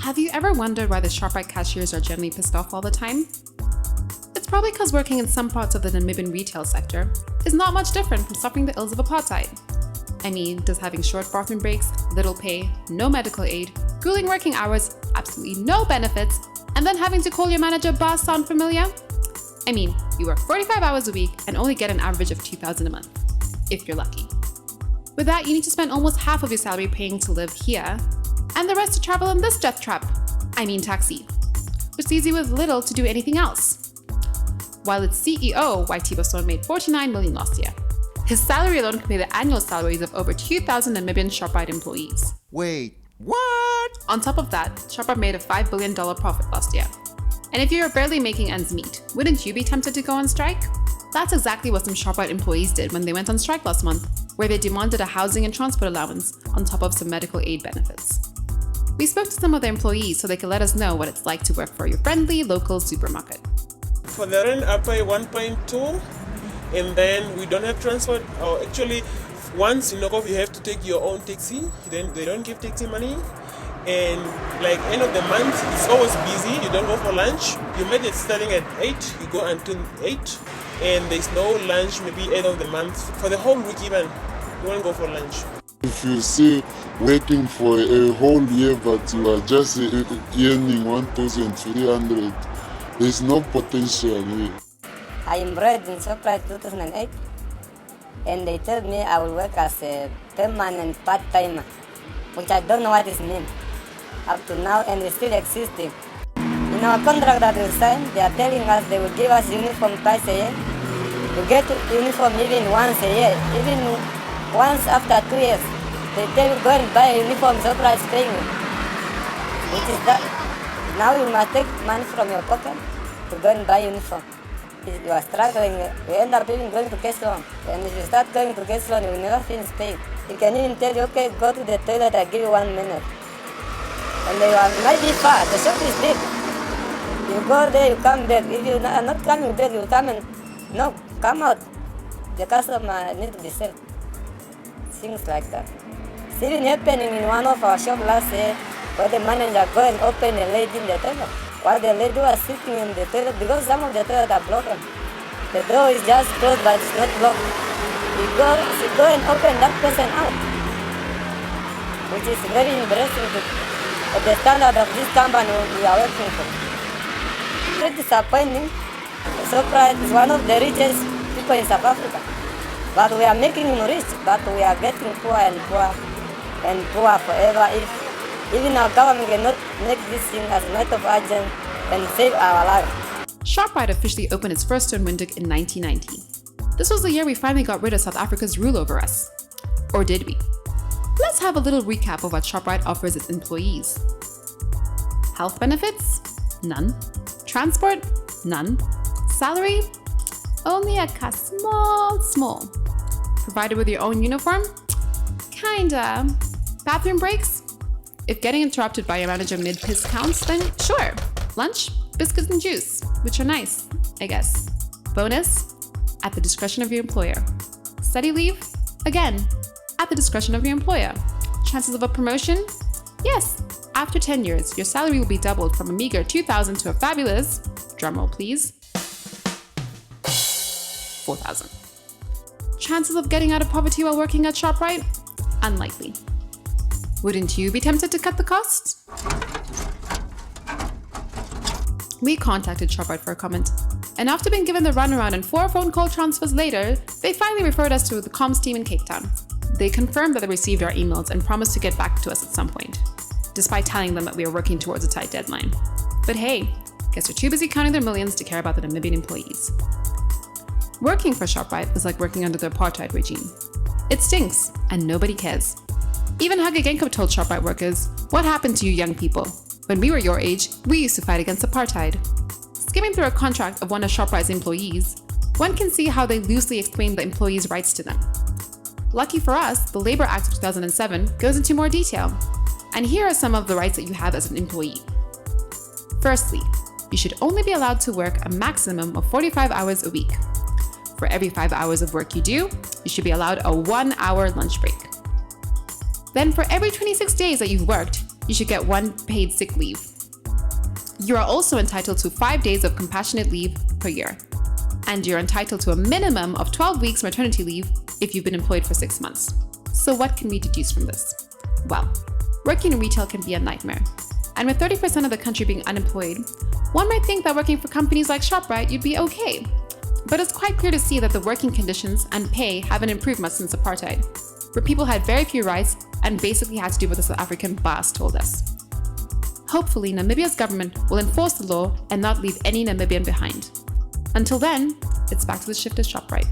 Have you ever wondered why the Shoprite cashiers are generally pissed off all the time? It's probably because working in some parts of the Namibian retail sector is not much different from suffering the ills of apartheid. I mean, does having short bathroom breaks, little pay, no medical aid, grueling working hours, absolutely no benefits, and then having to call your manager boss sound familiar? I mean, you work 45 hours a week and only get an average of $2,000 a month, if you're lucky. With that, you need to spend almost half of your salary paying to live here, and the rest to travel in this death trap, I mean taxi, which leaves you with little to do anything else. While its CEO, YT Basson, made $49 million last year. His salary alone can pay the annual salaries of over 2,000 Namibian Shoprite employees. Wait, what? On top of that, Shoprite made a $5 billion profit last year. And if you're barely making ends meet, wouldn't you be tempted to go on strike? That's exactly what some Shoprite employees did when they went on strike last month, where they demanded a housing and transport allowance on top of some medical aid benefits. We spoke to some of the employees so they could let us know what it's like to work for your friendly local supermarket. For the rent, I pay 1.2, and then we don't have transport. Or actually, once in Nokov, you have to take your own taxi. Then they don't give taxi money. And like end of the month, it's always busy. You don't go for lunch. You made it starting at 8. You go until 8, and there's no lunch. Maybe end of the month for the whole week even. You won't go for lunch. If you see working for a whole year but you are just earning 1,300, there's no potential here. I am bred in Shoprite 2008, and they told me I will work as a permanent part-timer, which I don't know what it means up to now, and it's still existing. In our contract that we signed, they are telling us they will give us uniform twice a year. We get uniform even once a year, even once after 2 years. They tell you go and buy a uniform, Shoprite paying you. Which is that now you must take money from your pocket to go and buy uniform. If you are struggling, you end up even going to cash loan. And if you start going to cash loan, you will never finish paying. You can even tell you, okay, go to the toilet, I give you 1 minute. And they might be far, the shop is big. You go there, you come back. If you are not coming back, you come and, no, come out. The customer needs to be saved. Things like that. It's even happening in one of our shops last year, where the manager go and open a lady in the toilet. While the lady was sitting in the toilet, because some of the toilets are broken. The door is just closed, but it's not locked. She go and open that person out, which is very embarrassing at the standard of this company we are working for. It's disappointing. Shoprite is one of the richest people in South Africa. But we are making him rich, but we are getting poor and poor and poor forever if even our government cannot make this thing as a matter of urgent and save our lives. Shoprite officially opened its first store in Windhoek in 1990. This was the year we finally got rid of South Africa's rule over us. Or did we? Let's have a little recap of what Shoprite offers its employees. Health benefits? None. Transport? None. Salary? Only a small. Provided with your own uniform? Kinda. Bathroom breaks? If getting interrupted by your manager mid-piss counts, then sure. Lunch? Biscuits and juice, which are nice, I guess. Bonus? At the discretion of your employer. Study leave? Again, at the discretion of your employer. Chances of a promotion? Yes. After 10 years, your salary will be doubled from a meager 2,000 to a fabulous, drumroll please, 4,000. Chances of getting out of poverty while working at Shoprite? Unlikely. Wouldn't you be tempted to cut the costs? We contacted Shoprite for a comment, and after being given the runaround and 4 phone call transfers later, they finally referred us to the comms team in Cape Town. They confirmed that they received our emails and promised to get back to us at some point, despite telling them that we were working towards a tight deadline. But hey, guess they're too busy counting their millions to care about the Namibian employees. Working for Shoprite is like working under the apartheid regime. It stinks, and nobody cares. Even Hage Geingob told Shoprite workers, "What happened to you young people? When we were your age, we used to fight against apartheid." Skimming through a contract of one of Shoprite's employees, one can see how they loosely explain the employees' rights to them. Lucky for us, the Labor Act of 2007 goes into more detail. And here are some of the rights that you have as an employee. Firstly, you should only be allowed to work a maximum of 45 hours a week. For every 5 hours of work you do, you should be allowed a 1-hour lunch break. Then for every 26 days that you've worked, you should get 1 paid sick leave. You are also entitled to 5 days of compassionate leave per year. And you're entitled to a minimum of 12 weeks maternity leave if you've been employed for 6 months. So what can we deduce from this? Well, working in retail can be a nightmare. And with 30% of the country being unemployed, one might think that working for companies like Shoprite, you'd be okay. But it's quite clear to see that the working conditions and pay haven't improved much since apartheid, where people had very few rights and basically had to do what the South African boss told us. Hopefully, Namibia's government will enforce the law and not leave any Namibian behind. Until then, it's back to the shift at Shoprite.